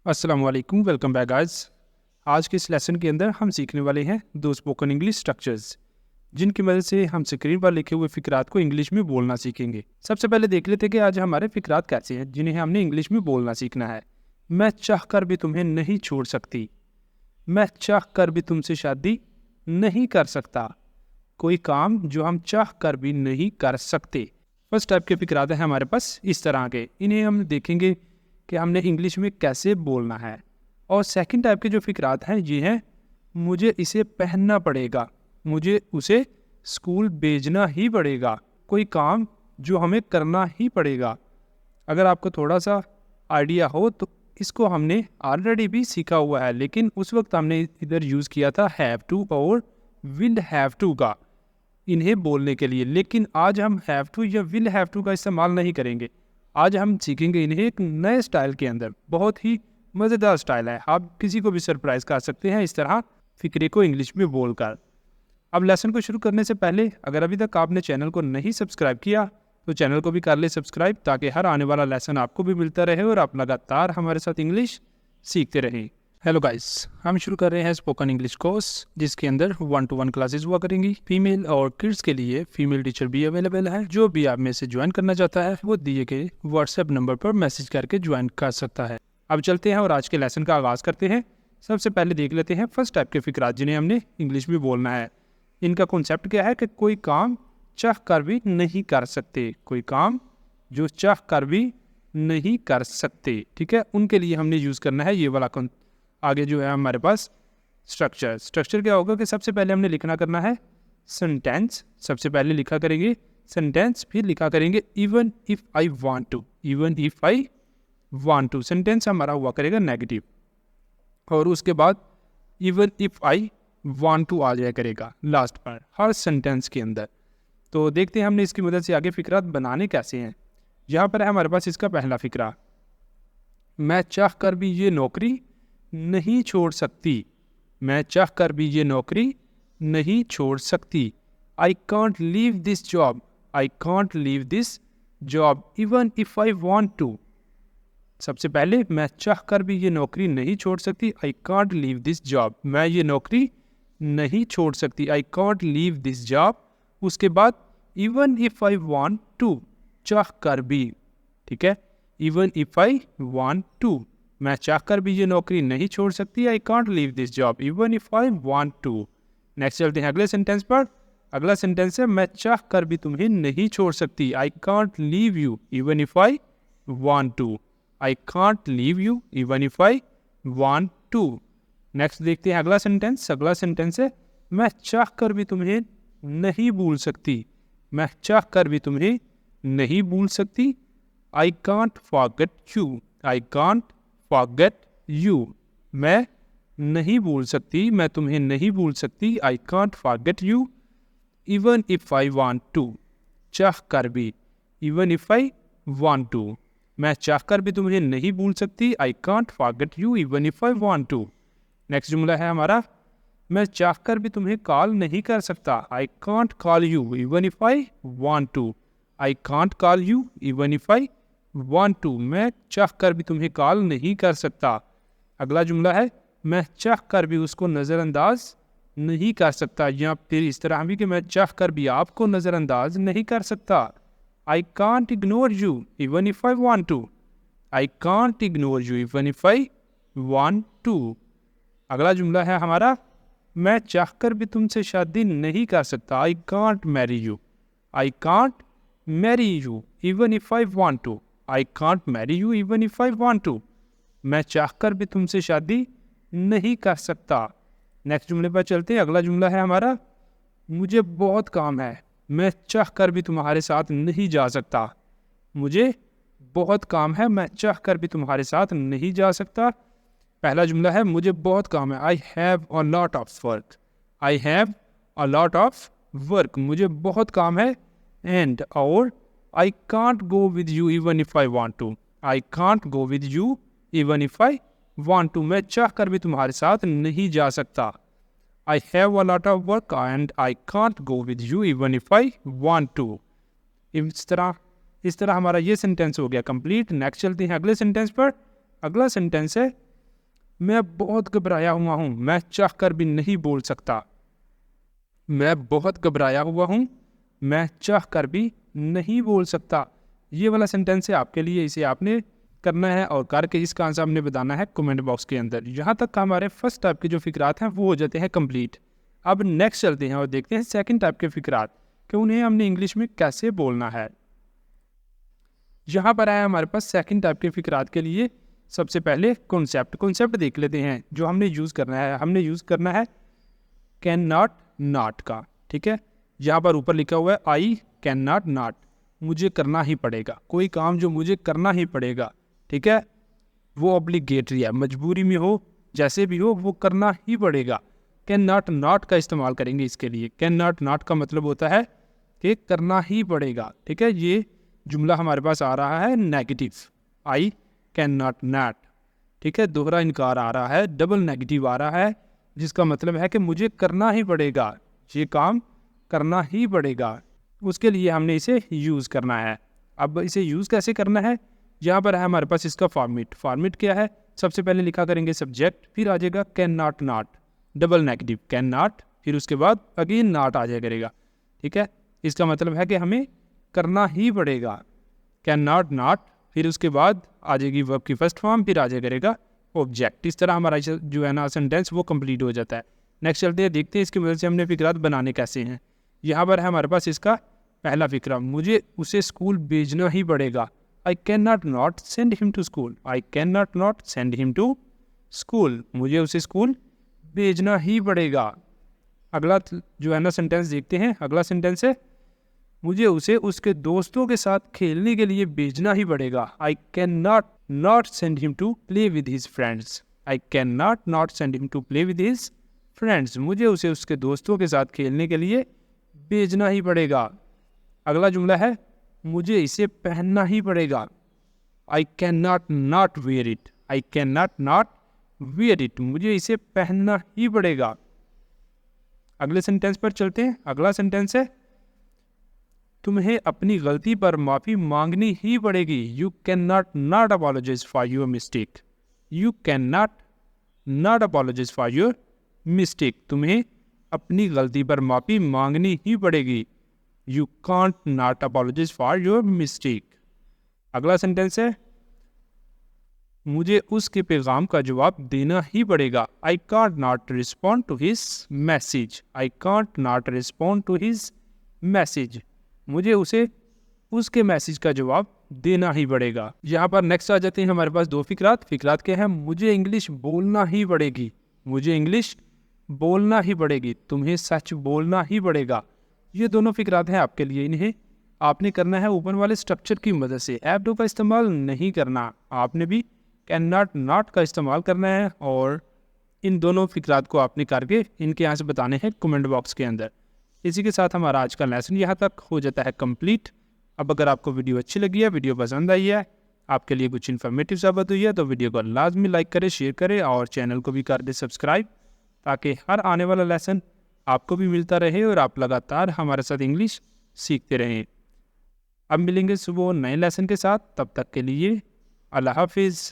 अस्सलाम वालेकुम, welcome back guys. आज के इस लेसन के अंदर हम सीखने वाले हैं दो स्पोकन इंग्लिश स्ट्रक्चर्स, जिनकी मदद से हम स्क्रीन पर लिखे हुए फिक्रात को इंग्लिश में बोलना सीखेंगे। सबसे पहले देख लेते हैं कि आज हमारे फिक्रात कैसे हैं जिन्हें हमने इंग्लिश में बोलना सीखना है। मैं चाह कर भी तुम्हें नहीं छोड़ सकती। मैं चाह कर भी तुमसे शादी नहीं कर सकता। कोई काम जो हम चाह कर भी नहीं कर सकते। फर्स्ट टाइप के फिक्रात हैं हमारे पास इस तरह के, इन्हें हम देखेंगे कि हमने इंग्लिश में कैसे बोलना है। और सेकंड टाइप के जो फिक्रात हैं ये हैं, मुझे इसे पहनना पड़ेगा, मुझे उसे स्कूल भेजना ही पड़ेगा। कोई काम जो हमें करना ही पड़ेगा। अगर आपको थोड़ा सा आइडिया हो तो इसको हमने ऑलरेडी भी सीखा हुआ है, लेकिन उस वक्त हमने इधर यूज़ किया था हैव टू और विल हैव टू का इन्हें बोलने के लिए। लेकिन आज हम हैव टू या विल हैव टू का इस्तेमाल नहीं करेंगे। आज हम सीखेंगे इन्हें एक नए स्टाइल के अंदर। बहुत ही मज़ेदार स्टाइल है, आप किसी को भी सरप्राइज कर सकते हैं इस तरह फिक्रे को इंग्लिश में बोलकर। अब लेसन को शुरू करने से पहले अगर अभी तक आपने चैनल को नहीं सब्सक्राइब किया तो चैनल को भी कर ले सब्सक्राइब, ताकि हर आने वाला लेसन आपको भी मिलता रहे और आप लगातार हमारे साथ इंग्लिश सीखते रहें। हेलो गाइस, हम शुरू कर रहे हैं स्पोकन इंग्लिश कोर्स, जिसके अंदर 1-to-1 क्लासेस हुआ करेंगी। फीमेल और किड्स के लिए फीमेल टीचर भी अवेलेबल है। जो भी आप में से ज्वाइन करना चाहता है वो दिए गए व्हाट्सएप नंबर पर मैसेज करके ज्वाइन कर सकता है। अब चलते हैं और आज के लेसन का आगाज करते हैं। सबसे पहले देख लेते हैं फर्स्ट टाइप के फिक्रात जिन्हें हमने इंग्लिश में बोलना है। इनका कॉन्सेप्ट क्या है कि कोई काम चाह कर भी नहीं कर सकते। कोई काम जो चाह कर भी नहीं कर सकते, ठीक है, उनके लिए हमने यूज़ करना है ये वाला। आगे जो है हमारे पास स्ट्रक्चर क्या होगा कि सबसे पहले हमने लिखना करना है सेंटेंस। सबसे पहले लिखा करेंगे सेंटेंस, फिर लिखा करेंगे even if I want to. Even if I want to sentence हमारा हुआ करेगा नेगेटिव, और उसके बाद even if I want to आ जाया करेगा लास्ट पर हर सेंटेंस के अंदर। तो देखते हैं हमने इसकी मदद से आगे फिक्रात बनाने कैसे हैं। यहाँ पर है हमारे पास इसका पहला फिक्रा, मैं चाह कर भी ये नौकरी नहीं छोड़ सकती। मैं चाह कर भी ये नौकरी नहीं छोड़ सकती। I can't leave this job. I can't leave this job even if I want to. सबसे पहले मैं चाह कर भी ये नौकरी नहीं छोड़ सकती। I can't leave this job, मैं ये नौकरी नहीं छोड़ सकती। I can't leave this job. उसके बाद even if I want to, चाह कर भी, ठीक है, even if I want to, मैं चाहकर भी ये नौकरी नहीं छोड़ सकती। I can't leave this job even if I want to. Next चलते हैं अगले सेंटेंस पर। अगला सेंटेंस है मैं चाहकर भी तुम्हें नहीं छोड़ सकती। I can't leave you even if I want to. I can't leave you even if I want to. Next देखते हैं अगला सेंटेंस। अगला सेंटेंस है मैं चाहकर भी तुम्हें नहीं भूल सकती। मैं चाहकर भी तुम्हें नहीं भूल सकती। I can't forget you. I can't forget you, मैं नहीं भूल सकती, मैं तुम्हें नहीं भूल सकती। I can't forget you even if I want to. चाह कर भी, even if I want to, मैं चाह कर भी तुम्हें नहीं भूल सकती। I can't forget you even if I want to. Next जुमला है हमारा, मैं चाह कर भी तुम्हें कॉल नहीं कर सकता। I can't call you even if I want to. I can't call you even if I want to, मैं चाह कर भी तुम्हें कॉल नहीं कर सकता। अगला जुमला है मैं चाह कर भी उसको नज़रअंदाज नहीं कर सकता, या फिर इस तरह भी कि मैं चाह कर भी आपको नज़रअंदाज नहीं कर सकता। I can't ignore you even if I want to. I can't ignore you even if I want to. अगला जुमला है हमारा, मैं चाह कर भी तुमसे शादी नहीं कर सकता। I can't marry you. I can't marry you even if I want to. I can't marry you even if I want to, मैं चाहकर भी तुमसे शादी नहीं कर सकता। नेक्स्ट जुमले पर चलते हैं। अगला जुमला है हमारा, मुझे बहुत काम है, मैं चाहकर भी तुम्हारे साथ नहीं जा सकता। मुझे बहुत काम है, मैं चाहकर भी तुम्हारे साथ नहीं जा सकता। पहला जुमला है मुझे बहुत काम है, I have a lot of work. I have a lot of work, मुझे बहुत काम है। एंड और I can't go with you even if I want to. I can't go with you even if I want to. मैं चाह कर भी तुम्हारे साथ नहीं जा सकता। I have a lot of work and I can't go with you even if I want to. इस तरह हमारा ये सेंटेंस हो गया कंप्लीट। नेक्स्ट चलते हैं अगले सेंटेंस पर। अगला सेंटेंस है मैं बहुत घबराया हुआ हूँ, मैं चाह कर भी नहीं बोल सकता। मैं बहुत घबराया हुआ हूँ, मैं चाह कर भी नहीं बोल सकता। ये वाला सेंटेंस है आपके लिए, इसे आपने करना है और करके इसका आंसर हमने बताना है कमेंट बॉक्स के अंदर। यहाँ तक हमारे फर्स्ट टाइप के जो फिक्रात हैं वो हो जाते हैं कंप्लीट। अब नेक्स्ट चलते हैं और देखते हैं सेकंड टाइप के फिक्रात कि उन्हें हमने इंग्लिश में कैसे बोलना है। यहाँ पर आया हमारे पास सेकंड टाइप के फिक्रात के लिए सबसे पहले कॉन्सेप्ट देख लेते हैं जो हमने यूज़ करना है। हमने यूज़ करना है कैन नॉट नॉट का, ठीक है। यहाँ पर ऊपर लिखा हुआ है आई कैन नॉट नॉट, मुझे करना ही पड़ेगा, कोई काम जो मुझे करना ही पड़ेगा, ठीक है, वो ऑब्लिगेटरी है, मजबूरी में हो जैसे भी हो वो करना ही पड़ेगा। कैन नॉट नॉट का इस्तेमाल करेंगे इसके लिए। कैन नॉट नॉट का मतलब होता है कि करना ही पड़ेगा, ठीक है। ये जुमला हमारे पास आ रहा है negative, I can not not, ठीक है, दोहरा इनकार आ रहा है, डबल नेगेटिव आ रहा है, जिसका मतलब है कि मुझे करना ही पड़ेगा, ये काम करना ही पड़ेगा। उसके लिए हमने इसे यूज़ करना है। अब इसे यूज़ कैसे करना है, यहाँ पर है हमारे पास इसका फॉर्मेट क्या है। सबसे पहले लिखा करेंगे सब्जेक्ट, फिर आ जाएगा can not not, double negative can not, फिर उसके बाद अगेन नॉट आ जाया करेगा, ठीक है। इसका मतलब है कि हमें करना ही पड़ेगा, कैन नॉट नॉट, फिर उसके बाद आ जाएगी वर्ब की फर्स्ट फॉर्म, फिर आ जाया करेगा ऑब्जेक्ट। इस तरह हमारा जो है ना सेंटेंस वो कंप्लीट हो जाता है। नेक्स्ट चलते हैं, देखते हैं इसकी वजह से हमने फिक्रात बनाने कैसे हैं। यहाँ पर है हमारे पास इसका पहला फिक्रा, मुझे उसे स्कूल भेजना ही पड़ेगा। I can not not send him to school, I can not not send him to school, मुझे उसे स्कूल भेजना ही पड़ेगा। अगला जो है ना सेंटेंस देखते हैं। अगला सेंटेंस है मुझे उसे उसके दोस्तों के साथ खेलने के लिए भेजना ही पड़ेगा। I can not not send him to play with his friends, I can not not send him to play with his friends, मुझे उसे उसके दोस्तों के साथ खेलने के लिए भेजना ही पड़ेगा। अगला जुमला है मुझे इसे पहनना ही पड़ेगा। I can not not wear it, I can not not wear it, मुझे इसे पहनना ही पड़ेगा। अगले सेंटेंस पर चलते हैं। अगला सेंटेंस है तुम्हें अपनी गलती पर माफ़ी मांगनी ही पड़ेगी। You can not not apologize for your mistake, you can not not apologize for your mistake, तुम्हें अपनी गलती पर माफ़ी मांगनी ही पड़ेगी। You can't not apologize for your mistake. अगला सेंटेंस है मुझे उसके पैगाम का जवाब देना ही पड़ेगा। I can't not respond to his message, I can't not respond to his message, मुझे उसे उसके मैसेज का जवाब देना ही पड़ेगा। यहाँ पर नेक्स्ट आ जाते हैं हमारे पास दो फिक्रात क्या है, मुझे इंग्लिश बोलना ही पड़ेगी, मुझे इंग्लिश बोलना ही पड़ेगी, तुम्हें सच बोलना ही पड़ेगा। ये दोनों फिक्रात हैं आपके लिए, इन्हें आपने करना है ऊपर वाले स्ट्रक्चर की मदद से। एप डू का इस्तेमाल नहीं करना, आपने भी कैन नॉट नॉट का इस्तेमाल करना है और इन दोनों फिक्रात को आपने करके इनके यहाँ से बताने हैं कमेंट बॉक्स के अंदर। इसी के साथ हमारा आज का लेसन यहाँ तक हो जाता है कंप्लीट। अब अगर आपको वीडियो अच्छी लगी है, वीडियो पसंद आई है, आपके लिए कुछ इन्फॉर्मेटिव साबित हुई है, तो वीडियो को लाजमी लाइक करें, शेयर करें और चैनल को भी कर दें सब्सक्राइब, ताकि हर आने वाला लेसन आपको भी मिलता रहे और आप लगातार हमारे साथ इंग्लिश सीखते रहें। अब मिलेंगे सुबह नए लेसन के साथ, तब तक के लिए अल्लाह हाफिज़।